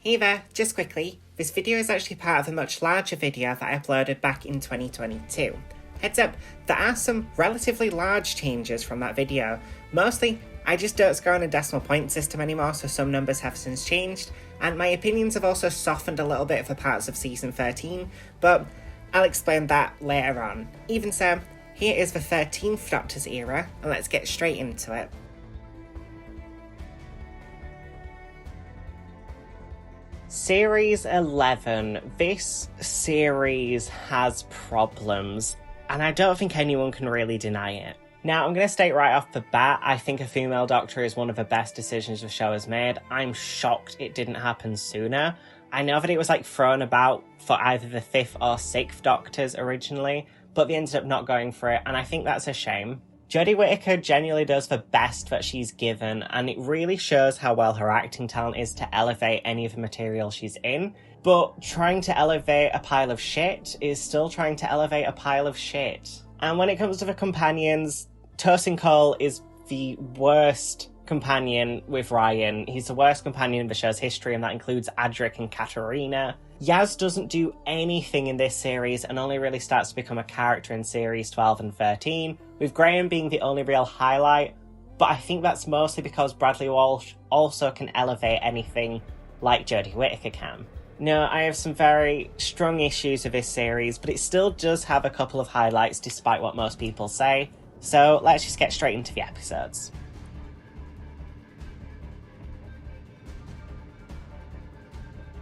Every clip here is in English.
Hey there, just quickly, this video is actually part of a much larger video that I uploaded back in 2022. Heads up, there are some relatively large changes from that video. Mostly, I just don't score on a decimal point system anymore, so some numbers have since changed, and my opinions have also softened a little bit for parts of Season 13, but I'll explain that later on. Even so, here is the 13th Doctor's era, and let's get straight into it. Series 11. This series has problems, and I don't think anyone can really deny it. Now, I'm going to state right off the bat, I think a female Doctor is one of the best decisions the show has made. I'm shocked it didn't happen sooner. I know that it was thrown about for either the 5th or 6th Doctors originally, but they ended up not going for it, and I think that's a shame. Jodie Whittaker genuinely does the best that she's given, and it really shows how well her acting talent is to elevate any of the material she's in. But trying to elevate a pile of shit is still trying to elevate a pile of shit. And when it comes to the companions, Tosin Cole is the worst companion with Ryan. He's the worst companion in the show's history, and that includes Adric and Katarina. Yaz doesn't do anything in this series and only really starts to become a character in series 12 and 13, with Graham being the only real highlight, but I think that's mostly because Bradley Walsh also can elevate anything like Jodie Whittaker can. No, I have some very strong issues with this series, but it still does have a couple of highlights despite what most people say, so let's just get straight into the episodes.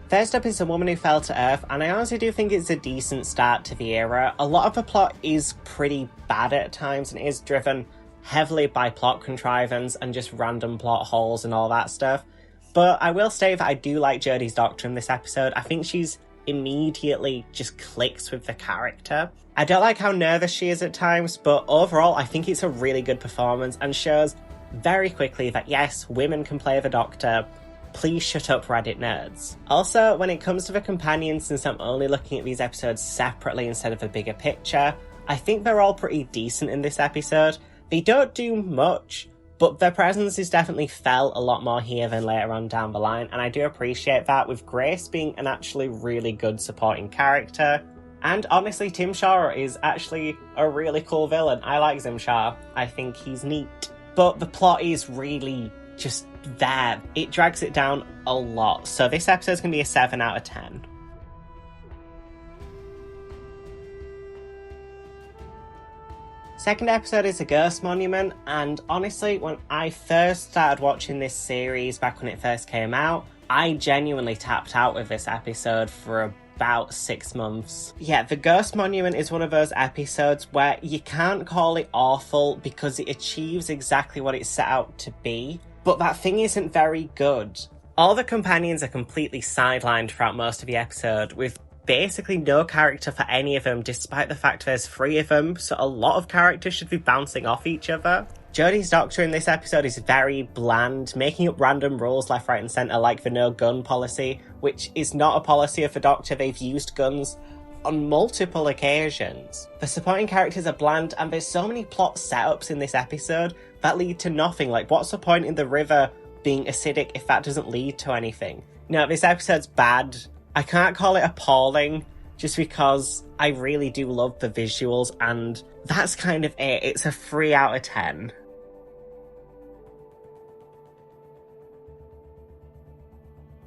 First up is A Woman Who Fell to Earth, and I honestly do think it's a decent start to the era. A lot of the plot is pretty bad at times and is driven heavily by plot contrivance and just random plot holes and all that stuff. But I will say that I do like Jodie's Doctor in this episode. I think she's immediately just clicks with the character. I don't like how nervous she is at times, but overall I think it's a really good performance and shows very quickly that yes, women can play the Doctor. Please shut up, Reddit nerds. Also, when it comes to the companions, since I'm only looking at these episodes separately instead of a bigger picture, I think they're all pretty decent in this episode. They don't do much, but their presence is definitely felt a lot more here than later on down the line, and I do appreciate that, with Grace being an actually really good supporting character. And honestly, Tim Shaw is actually a really cool villain. I like Tim Shaw. I think he's neat. But the plot is really just there. It drags it down a lot, so this episode's gonna be a 7 out of 10. Second episode is A Ghost Monument, and honestly, when I first started watching this series back when it first came out, I genuinely tapped out with this episode for about 6 months. Yeah, The Ghost Monument is one of those episodes where you can't call it awful because it achieves exactly what it set out to be, but that thing isn't very good. All the companions are completely sidelined throughout most of the episode, with basically no character for any of them, despite the fact there's 3 of them, so a lot of characters should be bouncing off each other. Jodie's Doctor in this episode is very bland, making up random rules left, right and centre, like the no gun policy, which is not a policy of the Doctor. They've used guns on multiple occasions. The supporting characters are bland, and there's so many plot setups in this episode that lead to nothing. Like, what's the point in the river being acidic if that doesn't lead to anything? No, this episode's bad. I can't call it appalling, just because I really do love the visuals, and that's kind of it. It's a 3 out of 10.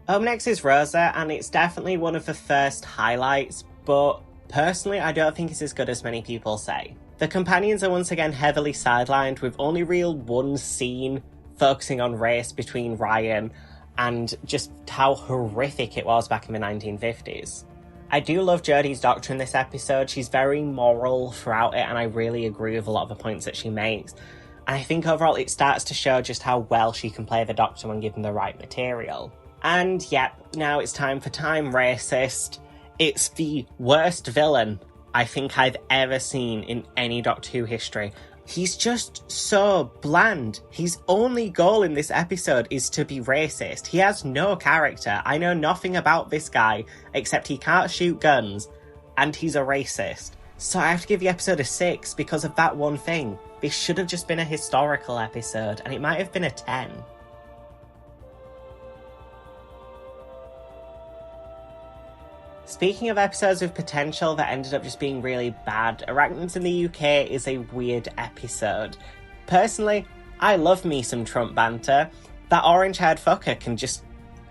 Up next is Rosa, and it's definitely one of the first highlights, but personally I don't think it's as good as many people say. The companions are once again heavily sidelined, with only one scene focusing on race between Ryan and just how horrific it was back in the 1950s. I do love Jodie's Doctor in this episode. She's very moral throughout it, and I really agree with a lot of the points that she makes. And I think overall it starts to show just how well she can play the Doctor when given the right material. And yep, now it's time for Time Racist. It's the worst villain I think I've ever seen in any Doctor Who history. He's just so bland. His only goal in this episode is to be racist. He has no character. I know nothing about this guy, except he can't shoot guns, and he's a racist. So I have to give the episode a 6 because of that one thing. This should have just been a historical episode, and it might have been a 10. Speaking of episodes with potential that ended up just being really bad, Arachnids in the UK is a weird episode. Personally, I love me some Trump banter. That orange-haired fucker can just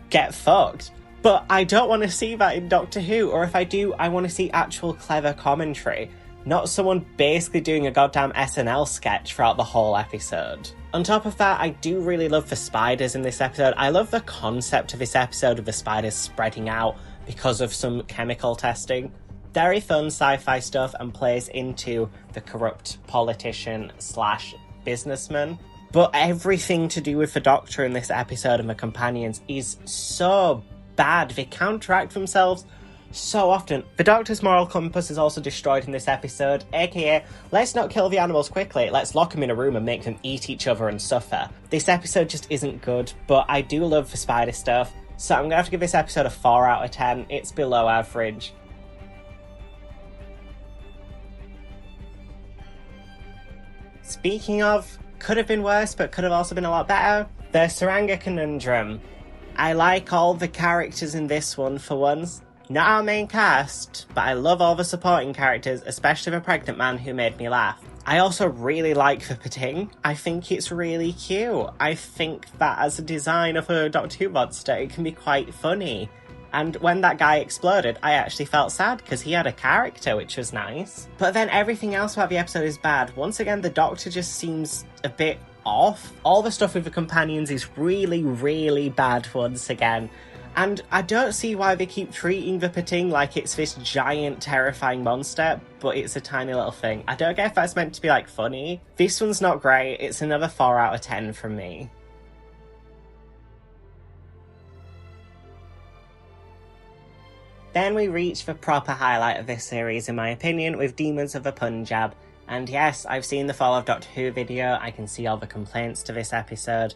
get fucked. But I don't want to see that in Doctor Who, or if I do, I want to see actual clever commentary. Not someone basically doing a goddamn SNL sketch throughout the whole episode. On top of that, I do really love the spiders in this episode. I love the concept of this episode of the spiders spreading out because of some chemical testing. Very fun sci-fi stuff and plays into the corrupt politician slash businessman. But everything to do with the Doctor in this episode and the companions is so bad. They counteract themselves so often. The Doctor's moral compass is also destroyed in this episode, aka, let's not kill the animals quickly, let's lock them in a room and make them eat each other and suffer. This episode just isn't good, but I do love the spider stuff, so I'm gonna have to give this episode a 4 out of 10. It's below average. Speaking of, could have been worse, but could have also been a lot better, the Saranga Conundrum. I like all the characters in this one for once. Not our main cast, but I love all the supporting characters, especially the pregnant man who made me laugh. I also really like the Pating. I think it's really cute. I think that as a design of a Doctor Who monster, it can be quite funny. And when that guy exploded, I actually felt sad because he had a character, which was nice. But then everything else about the episode is bad. Once again, the Doctor just seems a bit off. All the stuff with the companions is really, really bad once again. And I don't see why they keep treating the Pating like it's this giant, terrifying monster, but it's a tiny little thing. I don't get if that's meant to be, like, funny. This one's not great. It's another 4 out of 10 from me. Then we reach the proper highlight of this series, in my opinion, with Demons of the Punjab. And yes, I've seen the Fall of Doctor Who video, I can see all the complaints to this episode,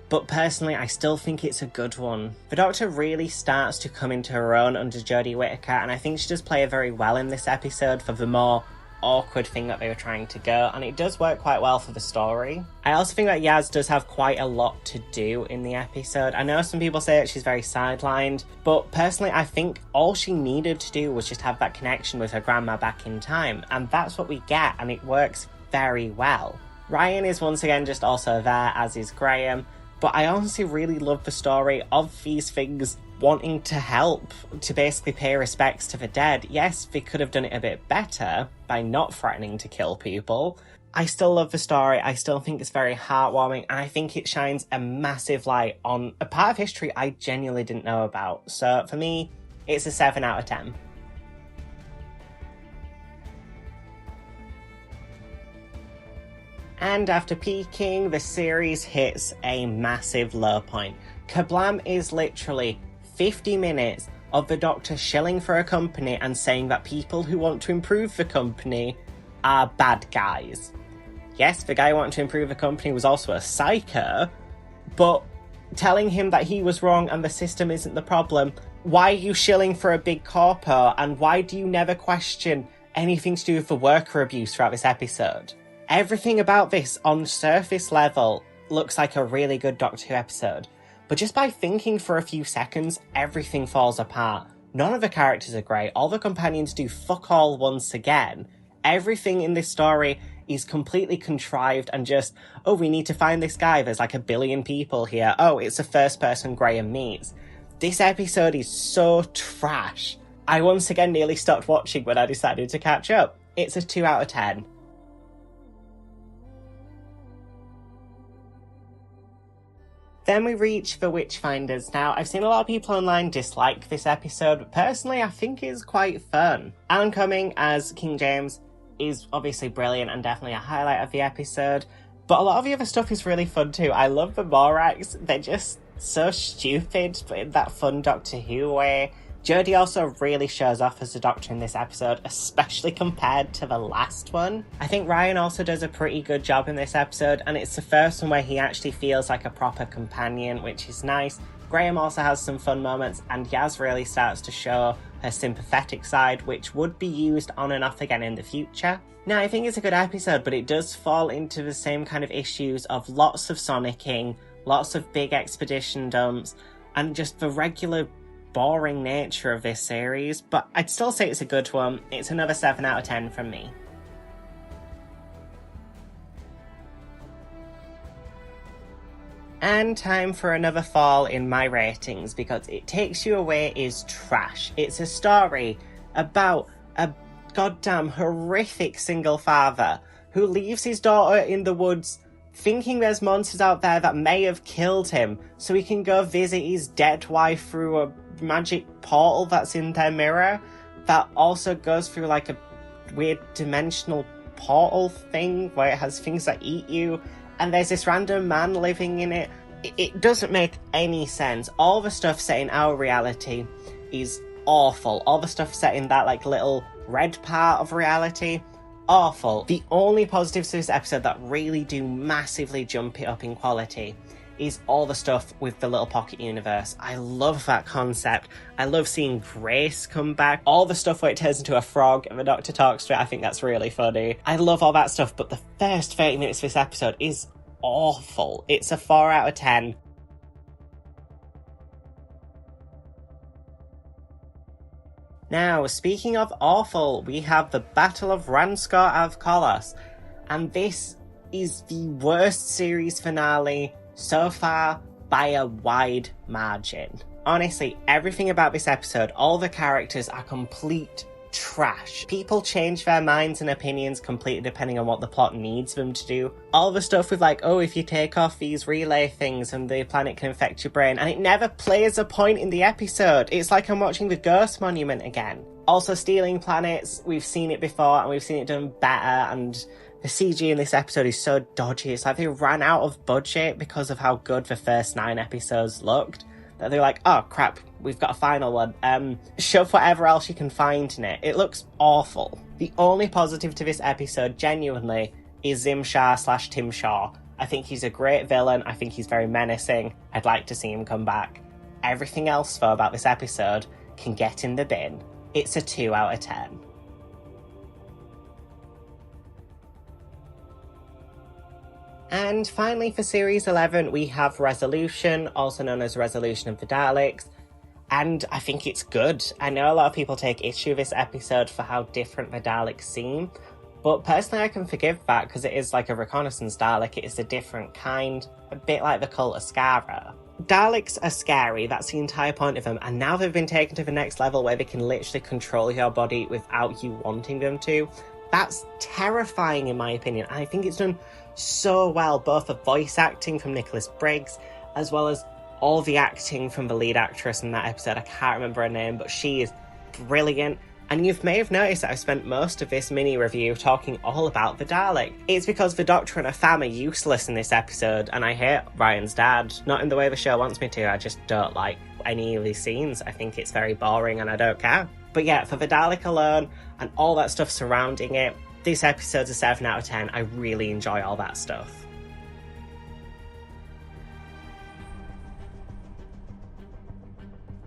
but personally I still think it's a good one. The Doctor really starts to come into her own under Jodie Whittaker, and I think she does play very well in this episode for the more awkward thing that they were trying to go, and it does work quite well for the story. I also think that Yaz does have quite a lot to do in the episode. I know some people say that she's very sidelined, but personally I think all she needed to do was just have that connection with her grandma back in time, and that's what we get, and it works very well. Ryan is once again just also there, as is Graham, but I honestly really love the story of these things wanting to help, to basically pay respects to the dead. Yes, they could have done it a bit better by not threatening to kill people. I still love the story, I still think it's very heartwarming, and I think it shines a massive light on a part of history I genuinely didn't know about. So for me, it's a 7 out of 10. And after peaking, the series hits a massive low point. Kablam is literally 50 minutes of the Doctor shilling for a company and saying that people who want to improve the company are bad guys. Yes, the guy who wanted to improve the company was also a psycho, but telling him that he was wrong and the system isn't the problem. Why are you shilling for a big corpo, and why do you never question anything to do with the worker abuse throughout this episode? Everything about this, on surface level, looks like a really good Doctor Who episode. But just by thinking for a few seconds, everything falls apart. None of the characters are great, all the companions do fuck all once again. Everything in this story is completely contrived and just, oh, we need to find this guy, there's like 1 billion people here, oh, it's the first person Graham meets. This episode is so trash. I once again nearly stopped watching when I decided to catch up. It's a 2 out of 10. Then we reach the Witchfinders. Now, I've seen a lot of people online dislike this episode, but personally I think it's quite fun. Alan Cumming as King James is obviously brilliant and definitely a highlight of the episode, but a lot of the other stuff is really fun too. I love the Moraks, they're just so stupid, but in that fun Doctor Who way. Jodie also really shows off as the Doctor in this episode, especially compared to the last one. I think Ryan also does a pretty good job in this episode, and it's the first one where he actually feels like a proper companion, which is nice. Graham also has some fun moments, and Yaz really starts to show her sympathetic side, which would be used on and off again in the future. Now, I think it's a good episode, but it does fall into the same kind of issues of lots of sonicking, lots of big expedition dumps, and just the regular boring nature of this series, but I'd still say it's a good one. It's another 7 out of 10 from me. And time for another fall in my ratings, because It Takes You Away is trash. It's a story about a goddamn horrific single father who leaves his daughter in the woods thinking there's monsters out there that may have killed him, so he can go visit his dead wife through a magic portal that's in their mirror that also goes through like a weird dimensional portal thing where it has things that eat you, and there's this random man living in it. It doesn't make any sense. All the stuff set in our reality is awful. All the stuff set in that like little red part of reality, awful. The only positives to this episode that really do massively jump it up in quality is all the stuff with the little pocket universe. I love that concept. I love seeing Grace come back. All the stuff where it turns into a frog and the Doctor talks to it, I think that's really funny. I love all that stuff, but the first 30 minutes of this episode is awful. It's a 4 out of 10. Now, speaking of awful, we have the Battle of Ranskor av Kolos, and this is the worst series finale so far by a wide margin. Honestly, everything about this episode, all the characters are complete trash. People change their minds and opinions completely depending on what the plot needs them to do. All the stuff with like, oh, if you take off these relay things and the planet can infect your brain, and it never plays a point in the episode. It's like I'm watching the Ghost Monument again. Also, stealing planets, we've seen it before and we've seen it done better, and the CG in this episode is so dodgy. It's like they ran out of budget because of how good the first 9 episodes looked, that they're like, oh crap, we've got a final one. Shove whatever else you can find in it. It looks awful. The only positive to this episode, genuinely, is Zimshar / Tim Shaw. I think he's a great villain. I think he's very menacing. I'd like to see him come back. Everything else, though, about this episode can get in the bin. It's a 2 out of 10. And finally, for Series 11, we have Resolution, also known as Resolution of the Daleks. And I think it's good. I know a lot of people take issue with this episode for how different the Daleks seem, but personally I can forgive that because it is like a reconnaissance Dalek. It is a different kind, a bit like the cult of Skara. Daleks are scary, that's the entire point of them, and now they've been taken to the next level where they can literally control your body without you wanting them to. That's terrifying in my opinion, and I think it's done so well, both the voice acting from Nicholas Briggs, as well as all the acting from the lead actress in that episode. I can't remember her name, but she is brilliant. And you may have noticed that I've spent most of this mini review talking all about the Dalek. It's because the Doctor and her fam are useless in this episode, and I hate Ryan's dad. Not in the way the show wants me to, I just don't like any of these scenes. I think it's very boring and I don't care. But yeah, for the Dalek alone, and all that stuff surrounding it, this episode's a 7 out of 10. I really enjoy all that stuff.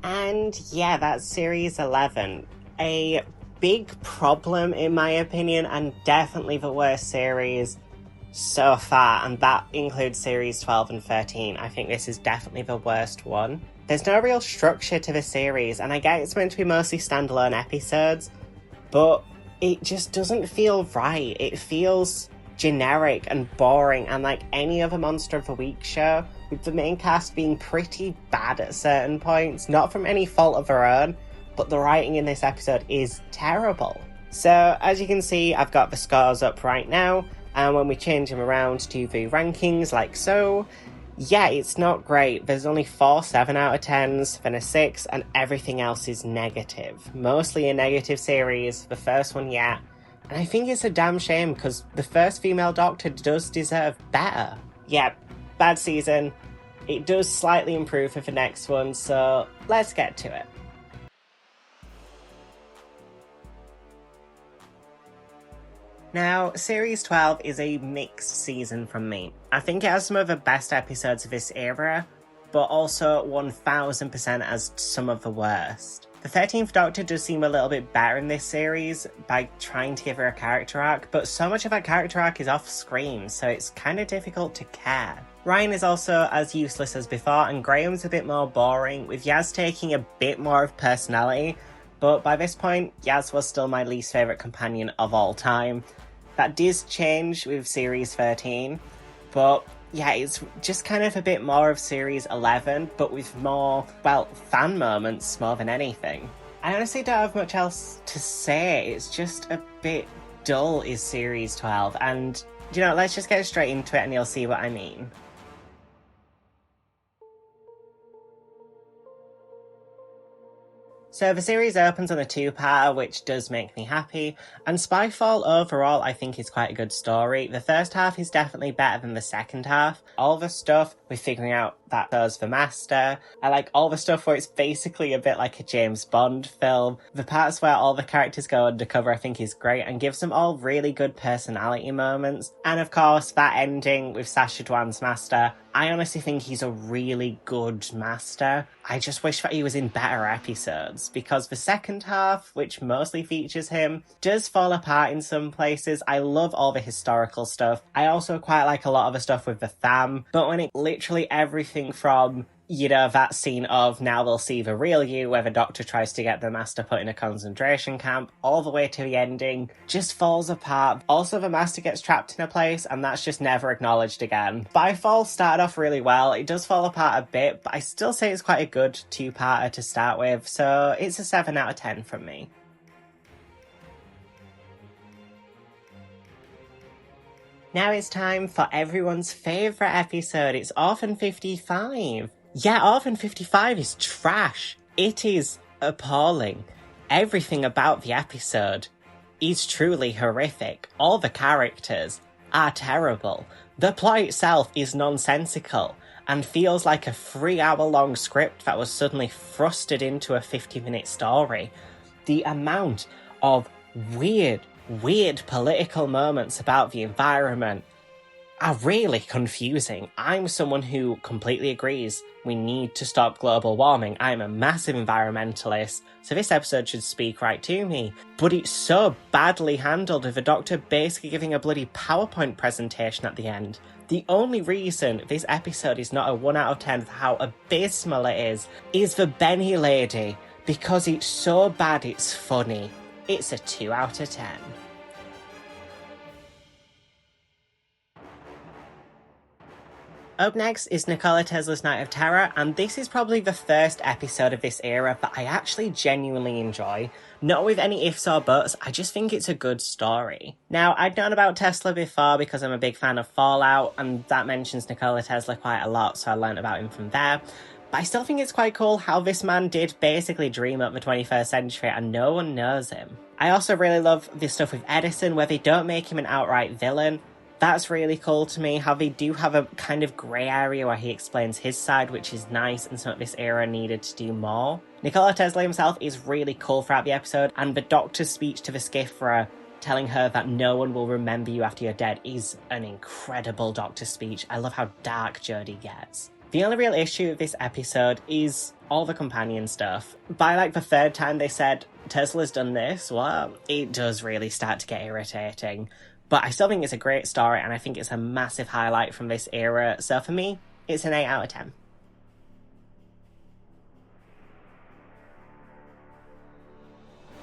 And yeah, that's Series 11. A big problem in my opinion, and definitely the worst series so far, and that includes Series 12 and 13. I think this is definitely the worst one. There's no real structure to the series, and I get it's meant to be mostly standalone episodes, but it just doesn't feel right. It feels generic and boring and like any other Monster of the Week show, with the main cast being pretty bad at certain points, not from any fault of their own, but the writing in this episode is terrible. So as you can see, I've got the scores up right now, and when we change them around to the rankings like so, yeah, it's not great. There's only 4 7 out of 10s, then a 6, and everything else is negative. Mostly a negative series, the first one, yeah. And I think it's a damn shame, because the first female Doctor does deserve better. Yeah, bad season. It does slightly improve for the next one, so let's get to it. Now, Series 12 is a mixed season from me. I think it has some of the best episodes of this era, but also 1000% as some of the worst. The 13th Doctor does seem a little bit better in this series by trying to give her a character arc, but so much of that character arc is off screen, so it's kind of difficult to care. Ryan is also as useless as before, and Graham's a bit more boring, with Yaz taking a bit more of personality, but by this point, Yaz was still my least favourite companion of all time. That does change with Series 13, but yeah, it's just kind of a bit more of Series 11, but with more, well, fan moments more than anything. I honestly don't have much else to say, it's just a bit dull is Series 12, and, you know, let's just get straight into it and you'll see what I mean. So the series opens on a two-parter, which does make me happy, and Spyfall overall I think is quite a good story. The first half is definitely better than the second half. All the stuff with figuring out that there's the Master, I like all the stuff where it's basically a bit like a James Bond film. The parts where all the characters go undercover I think is great and gives them all really good personality moments. And of course, that ending with Sacha Dhawan's Master, I honestly think he's a really good Master. I just wish that he was in better episodes, because the second half, which mostly features him, does fall apart in some places. I love all the historical stuff. I also quite like a lot of the stuff with the Tham, but when it literally everything from, you know, that scene of now they'll see the real you, where the Doctor tries to get the Master put in a concentration camp, all the way to the ending, just falls apart. Also, the Master gets trapped in a place, and that's just never acknowledged again. Spyfall started off really well. It does fall apart a bit, but I still say it's quite a good two-parter to start with, so it's a 7 out of 10 from me. Now it's time for everyone's favourite episode. It's Orphan 55. Yeah, Orphan 55 is trash. It is appalling. Everything about the episode is truly horrific. All the characters are terrible. The plot itself is nonsensical and feels like a 3-hour-long script that was suddenly thrusted into a 50-minute story. The amount of weird political moments about the environment are really confusing. I'm someone who completely agrees we need to stop global warming. I'm a massive environmentalist, so this episode should speak right to me. But it's so badly handled, with the Doctor basically giving a bloody PowerPoint presentation at the end. The only reason this episode is not a 1 out of 10 for how abysmal it is the Benny lady, because it's so bad it's funny. It's a 2 out of 10. Up next is Nikola Tesla's Night of Terror, and this is probably the first episode of this era that I actually genuinely enjoy. Not with any ifs or buts, I just think it's a good story. Now, I'd known about Tesla before because I'm a big fan of Fallout, and that mentions Nikola Tesla quite a lot, so I learned about him from there. But I still think it's quite cool how this man did basically dream up the 21st century and no one knows him. I also really love this stuff with Edison, where they don't make him an outright villain. That's really cool to me, how they do have a kind of grey area where he explains his side, which is nice and something this era needed to do more. Nikola Tesla himself is really cool throughout the episode, and the Doctor's speech to the Skifra, telling her that no one will remember you after you're dead, is an incredible Doctor speech. I love how dark Jodie gets. The only real issue with this episode is all the companion stuff. By like the third time they said, Tesla's done this, well, it does really start to get irritating. But I still think it's a great story, and I think it's a massive highlight from this era, so for me, it's an 8 out of 10.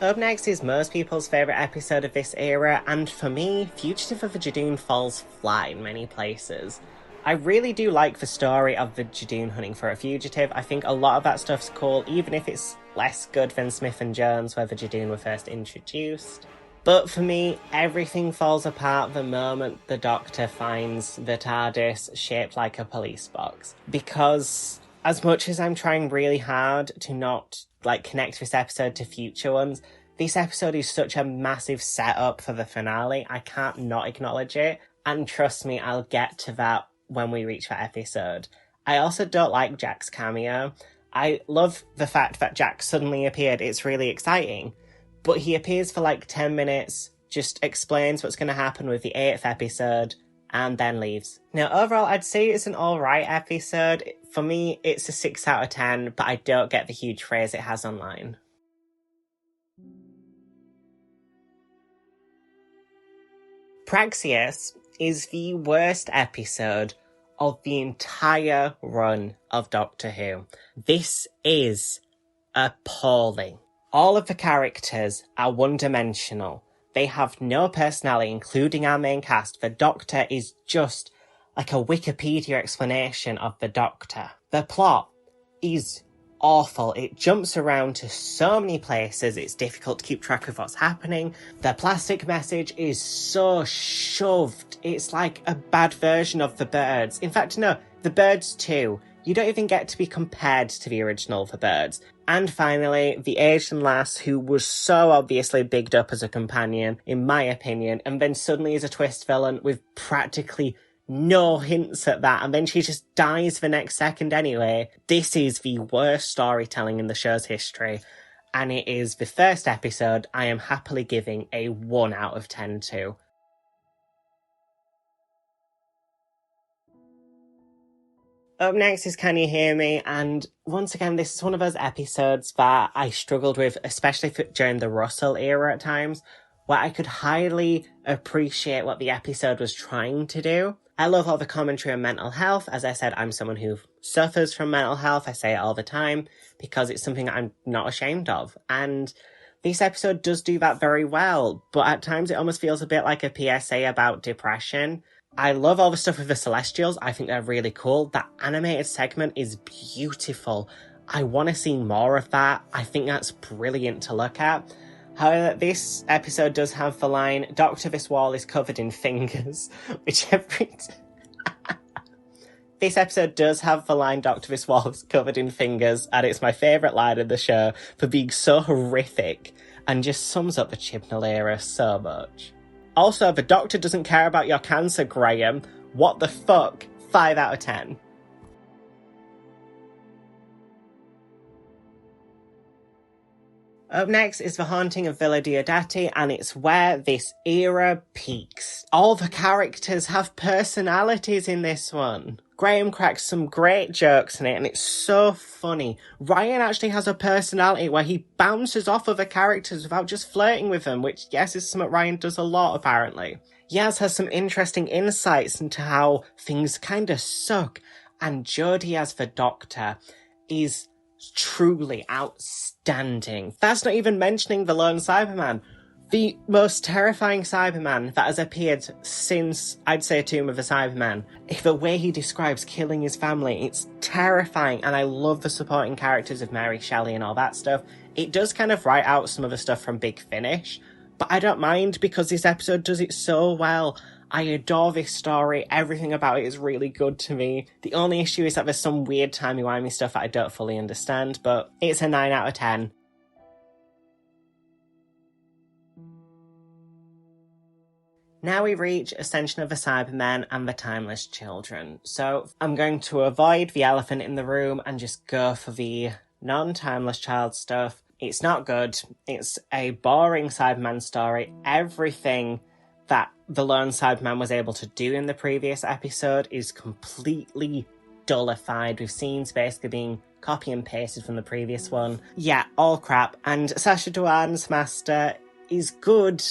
Up next is most people's favourite episode of this era, and for me, Fugitive of the Judoon falls flat in many places. I really do like the story of the Judoon hunting for a fugitive. I think a lot of that stuff's cool, even if it's less good than Smith and Jones, where the Judoon were first introduced. But for me, everything falls apart the moment the Doctor finds the TARDIS shaped like a police box. Because as much as I'm trying really hard to not connect this episode to future ones, this episode is such a massive setup for the finale. I can't not acknowledge it. And trust me, I'll get to that when we reach that episode. I also don't like Jack's cameo. I love the fact that Jack suddenly appeared. It's really exciting. But he appears for 10 minutes, just explains what's going to happen with the 8th episode, and then leaves. Now, overall, I'd say it's an alright episode. For me, it's a 6 out of 10, but I don't get the huge praise it has online. Praxeus is the worst episode of the entire run of Doctor Who. This is appalling. All of the characters are one-dimensional. They have no personality, including our main cast. The Doctor is just like a Wikipedia explanation of the Doctor. The plot is awful. It jumps around to so many places, it's difficult to keep track of what's happening. The plastic message is so shoved. It's like a bad version of The Birds. In fact, no, The Birds 2. You don't even get to be compared to the original The Birds. And finally, the Asian lass who was so obviously bigged up as a companion, in my opinion, and then suddenly is a twist villain with practically no hints at that, and then she just dies the next second anyway. This is the worst storytelling in the show's history, and it is the first episode I am happily giving a 1 out of 10 to. Up next is Can You Hear Me? And once again, this is one of those episodes that I struggled with, especially during the Russell era at times, where I could highly appreciate what the episode was trying to do. I love all the commentary on mental health. As I said, I'm someone who suffers from mental health. I say it all the time because it's something I'm not ashamed of. And this episode does do that very well, but at times it almost feels a bit like a PSA about depression. I love all the stuff with the Celestials. I think they're really cool. That animated segment is beautiful. I want to see more of that. I think that's brilliant to look at. However, this episode does have the line, "Doctor, this wall is covered in fingers," which This episode does have the line, "Doctor, this wall is covered in fingers," and it's my favourite line of the show for being so horrific and just sums up the Chibnall era so much. Also, the Doctor doesn't care about your cancer, Graham. What the fuck? 5 out of 10. Up next is The Haunting of Villa Diodati, and it's where this era peaks. All the characters have personalities in this one. Graham cracks some great jokes in it, and it's so funny. Ryan actually has a personality where he bounces off other characters without just flirting with them, which, yes, is something Ryan does a lot, apparently. Yaz has some interesting insights into how things kind of suck, and Jodie as the Doctor is truly outstanding. That's not even mentioning the lone Cyberman. The most terrifying Cyberman that has appeared since, I'd say, Tomb of the Cyberman. The way he describes killing his family, it's terrifying, and I love the supporting characters of Mary Shelley and all that stuff. It does kind of write out some of the stuff from Big Finish, but I don't mind because this episode does it so well. I adore this story. Everything about it is really good to me. The only issue is that there's some weird timey-wimey stuff that I don't fully understand, but it's a 9 out of 10. Now we reach Ascension of the Cybermen and the Timeless Children. So I'm going to avoid the elephant in the room and just go for the non-Timeless Child stuff. It's not good. It's a boring Cyberman story. Everything that the lone Cyberman was able to do in the previous episode is completely dullified, with scenes basically being copy and pasted from the previous one. Yeah, all crap. And Sacha Dhawan's master is good,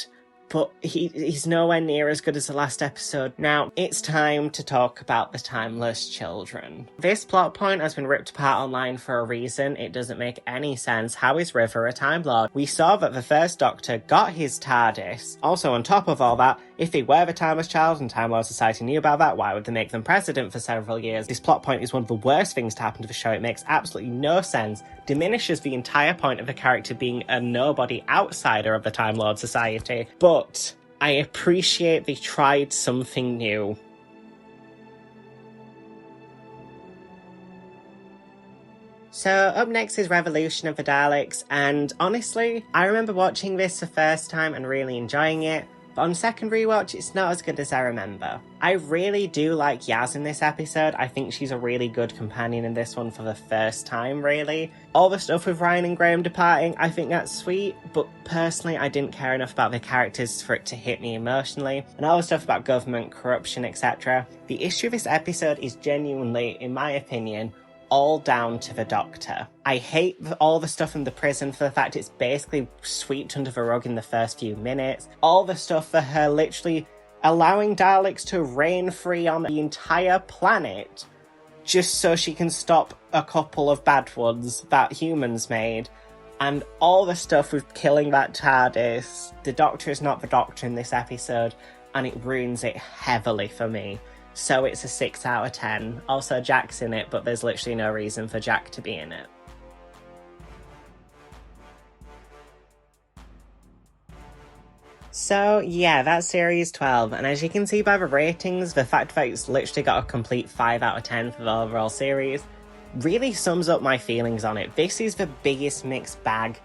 but he's nowhere near as good as the last episode. Now, it's time to talk about the Timeless Children. This plot point has been ripped apart online for a reason. It doesn't make any sense. How is River a Time Lord? We saw that the first Doctor got his TARDIS. Also, on top of all that, if they were the Timeless Child and Time Lord Society knew about that, why would they make them president for several years? This plot point is one of the worst things to happen to the show. It makes absolutely no sense, diminishes the entire point of the character being a nobody outsider of the Time Lord Society. But I appreciate they tried something new. So up next is Revolution of the Daleks, and honestly, I remember watching this the first time and really enjoying it, but on second rewatch, it's not as good as I remember. I really do like Yaz in this episode. I think she's a really good companion in this one for the first time, really. All the stuff with Ryan and Graham departing, I think that's sweet, but personally, I didn't care enough about the characters for it to hit me emotionally, and all the stuff about government, corruption, etc. The issue of this episode is genuinely, in my opinion, all down to the Doctor. I hate all the stuff in the prison for the fact it's basically swept under the rug in the first few minutes. All the stuff for her literally allowing Daleks to reign free on the entire planet just so she can stop a couple of bad ones that humans made. And all the stuff with killing that TARDIS. The Doctor is not the Doctor in this episode, and it ruins it heavily for me. So it's a 6 out of 10. Also, Jack's in it, but there's literally no reason for Jack to be in it. So yeah, that's series 12, and as you can see by the ratings, the fact that it's literally got a complete 5 out of 10 for the overall series really sums up my feelings on it. This is the biggest mixed bag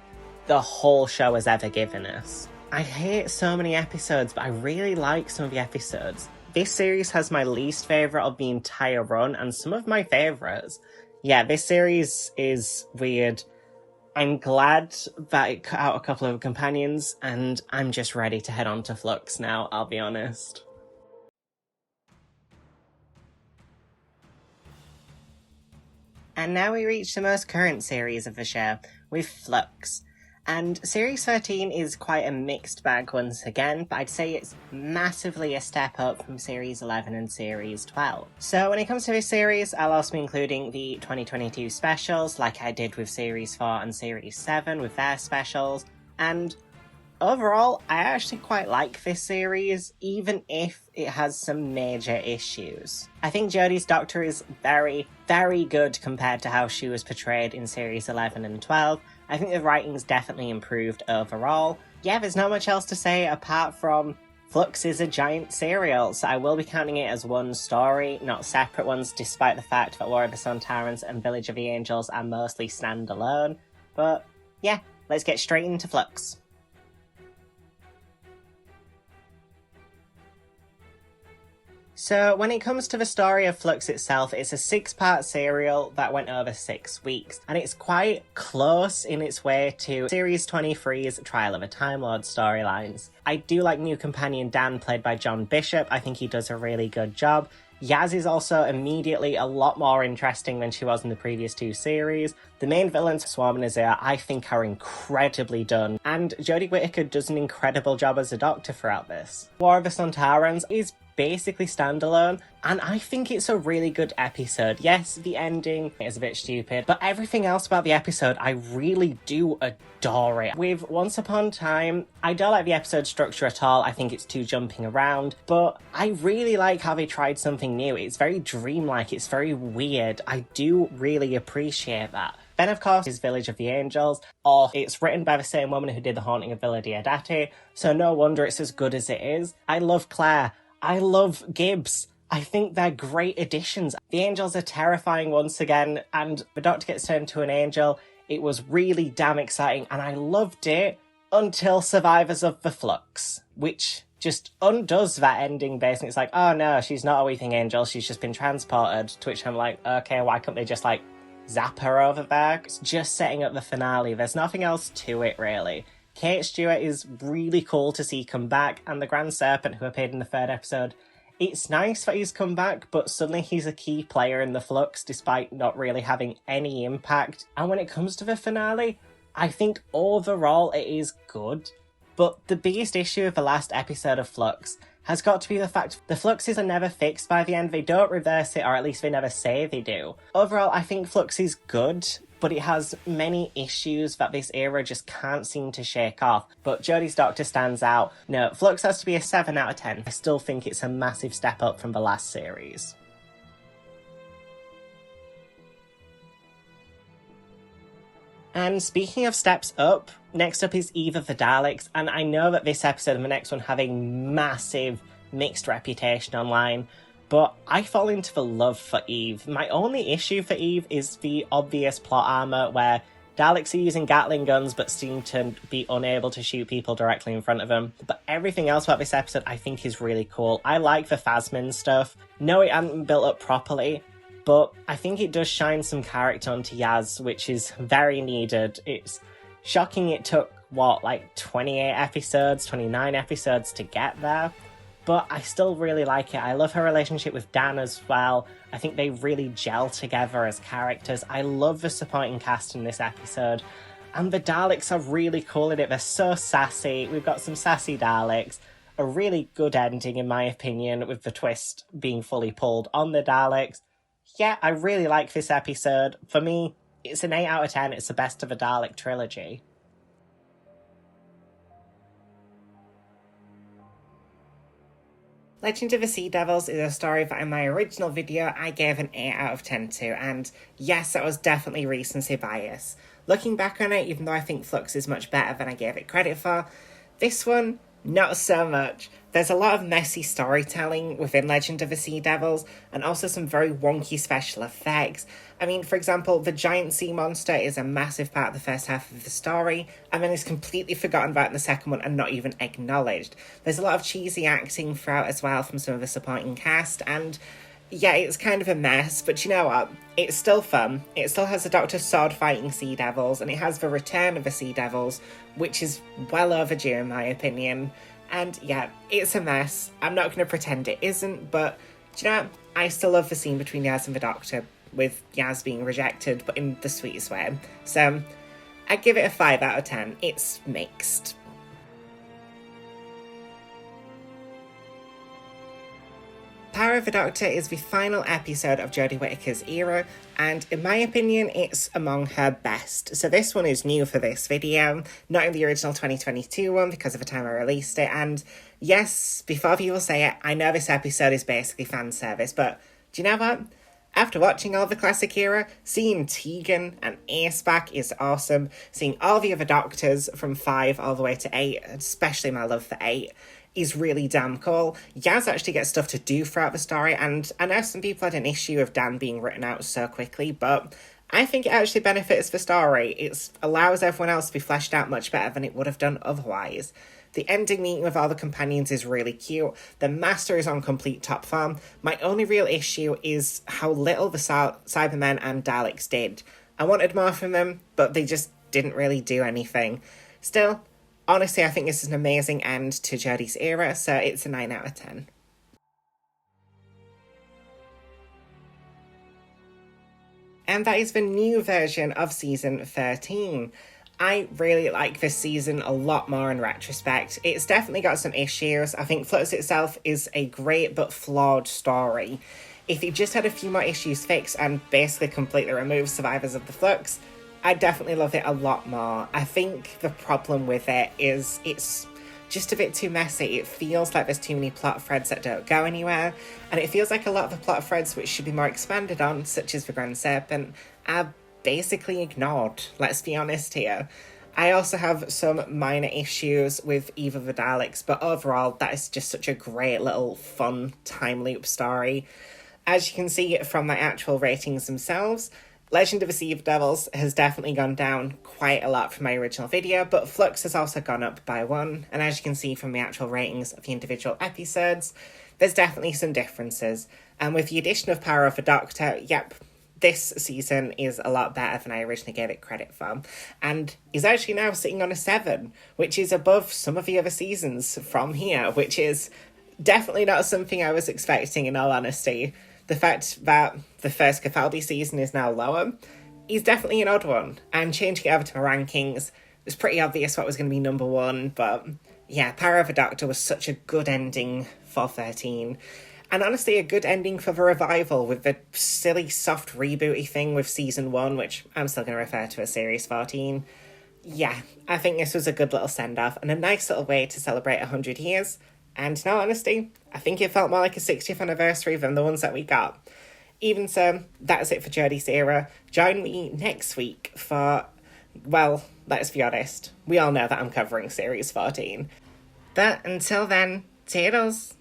the whole show has ever given us. I hate so many episodes, but I really like some of the episodes. This series has my least favourite of the entire run, and some of my favourites. Yeah, this series is weird. I'm glad that it cut out a couple of companions, and I'm just ready to head on to Flux now, I'll be honest. And now we reach the most current series of the show, with Flux. And Series 13 is quite a mixed bag once again, but I'd say it's massively a step up from Series 11 and Series 12. So when it comes to this series, I'll also be including the 2022 specials, like I did with Series 4 and Series 7 with their specials, and overall, I actually quite like this series, even if it has some major issues. I think Jodie's Doctor is very, very good compared to how she was portrayed in Series 11 and 12. I think the writing's definitely improved overall. Yeah, there's not much else to say apart from Flux is a giant serial, so I will be counting it as one story, not separate ones, despite the fact that War of the Sontarans and Village of the Angels are mostly standalone. But yeah, let's get straight into Flux. So when it comes to the story of Flux itself, it's a 6-part serial that went over 6 weeks, and it's quite close in its way to Series 23's Trial of a Time Lord storylines. I do like new companion Dan, played by John Bishop. I think he does a really good job. Yaz is also immediately a lot more interesting than she was in the previous 2 series. The main villains, Swarm and Azure, I think are incredibly done, and Jodie Whittaker does an incredible job as a Doctor throughout this. War of the Sontarans is basically standalone, and I think it's a really good episode. Yes, the ending is a bit stupid, but everything else about the episode, I really do adore it. With Once Upon a Time, I don't like the episode structure at all. I think it's too jumping around, but I really like how they tried something new. It's very dreamlike, it's very weird. I do really appreciate that. Then, of course, is Village of the Angels, or it's written by the same woman who did The Haunting of Villa Diodati, so no wonder it's as good as it is. I love Claire. I love Gibbs. I think they're great additions. The angels are terrifying once again, and the Doctor gets turned to an angel. It was really damn exciting, and I loved it until Survivors of the Flux, which just undoes that ending basically. It's like, oh no, she's not a weeping angel, she's just been transported, to which I'm like, okay, why couldn't they just like zap her over there? It's just setting up the finale. There's nothing else to it, really. Kate Stewart is really cool to see come back, and the Grand Serpent, who appeared in the 3rd episode, it's nice that he's come back, but suddenly he's a key player in the Flux, despite not really having any impact. And when it comes to the finale, I think overall it is good, but the biggest issue of the last episode of Flux has got to be the fact the Fluxes are never fixed by the end. They don't reverse it, or at least they never say they do. Overall, I think Flux is good, but it has many issues that this era just can't seem to shake off. But Jodie's Doctor stands out. No, Flux has to be a 7 out of 10. I still think it's a massive step up from the last series. And speaking of steps up, next up is Eve of the Daleks, and I know that this episode and the next one have a massive mixed reputation online, but I fall into the love for Eve. My only issue for Eve is the obvious plot armor where Daleks are using Gatling guns but seem to be unable to shoot people directly in front of them. But everything else about this episode I think is really cool. I like the Phasmin stuff. No, it hadn't been built up properly, but I think it does shine some character onto Yaz, which is very needed. It's shocking it took, 28 episodes, 29 episodes to get there? But I still really like it. I love her relationship with Dan as well. I think they really gel together as characters. I love the supporting cast in this episode. And the Daleks are really cool in it. They're so sassy. We've got some sassy Daleks. A really good ending, in my opinion, with the twist being fully pulled on the Daleks. Yeah, I really like this episode. For me, it's an 8 out of 10. It's the best of the Dalek trilogy. Legend of the Sea Devils is a story that in my original video I gave an 8 out of 10 to, and yes, that was definitely recency bias. Looking back on it, even though I think Flux is much better than I gave it credit for, this one, not so much. There's a lot of messy storytelling within Legend of the Sea Devils, and also some very wonky special effects. I mean, for example, the giant sea monster is a massive part of the first half of the story, and then is completely forgotten about in the second one and not even acknowledged. There's a lot of cheesy acting throughout as well from some of the supporting cast, and yeah, it's kind of a mess, but you know what? It's still fun. It still has the Doctor sword fighting sea devils, and it has the return of the sea devils, which is well overdue in my opinion. And yeah, it's a mess. I'm not going to pretend it isn't, but do you know what? I still love the scene between Yaz and the Doctor, with Yaz being rejected, but in the sweetest way. So, I'd give it a 5 out of 10. It's mixed. Power of the Doctor is the final episode of Jodie Whittaker's era, and in my opinion, it's among her best. So this one is new for this video, not in the original 2022 one because of the time I released it, and yes, before people say it, I know this episode is basically fan service, but do you know what? After watching all the classic era, seeing Tegan and Ace back is awesome. Seeing all the other Doctors from 5 all the way to 8, especially my love for 8, is really damn cool. Yaz actually gets stuff to do throughout the story, and I know some people had an issue of Dan being written out so quickly, but I think it actually benefits the story. It allows everyone else to be fleshed out much better than it would have done otherwise. The ending meeting with all the companions is really cute. The Master is on complete top form. My only real issue is how little the Cybermen and Daleks did. I wanted more from them, but they just didn't really do anything. Still, honestly, I think this is an amazing end to Jodie's era, so it's a 9 out of 10. And that is the new version of season 13. I really like this season a lot more in retrospect. It's definitely got some issues. I think Flux itself is a great but flawed story. If it just had a few more issues fixed and basically completely removed survivors of the Flux, I'd definitely love it a lot more. I think the problem with it is it's just a bit too messy. It feels like there's too many plot threads that don't go anywhere, and it feels like a lot of the plot threads which should be more expanded on, such as the Grand Serpent, are basically ignored, let's be honest here. I also have some minor issues with either of the Daleks, but overall that is just such a great little fun time loop story. As you can see from my actual ratings themselves, Legend of the Sea Devils has definitely gone down quite a lot from my original video, but Flux has also gone up by 1, and as you can see from the actual ratings of the individual episodes, there's definitely some differences. And with the addition of Power of the Doctor, yep, this season is a lot better than I originally gave it credit for, and is actually now sitting on a 7, which is above some of the other seasons from here, which is definitely not something I was expecting, in all honesty. The fact that the first Capaldi season is now lower is definitely an odd one, and changing it over to my rankings, it's pretty obvious what was going to be number 1, but yeah, Power of the Doctor was such a good ending for 13. And honestly, a good ending for the revival with the silly soft rebooty thing with season 1, which I'm still going to refer to as series 14. Yeah, I think this was a good little send-off and a nice little way to celebrate 100 years. And in all honesty, I think it felt more like a 60th anniversary than the ones that we got. Even so, that's it for Jodie's era. Join me next week for, well, let's be honest, we all know that I'm covering series 14. But until then, toodles!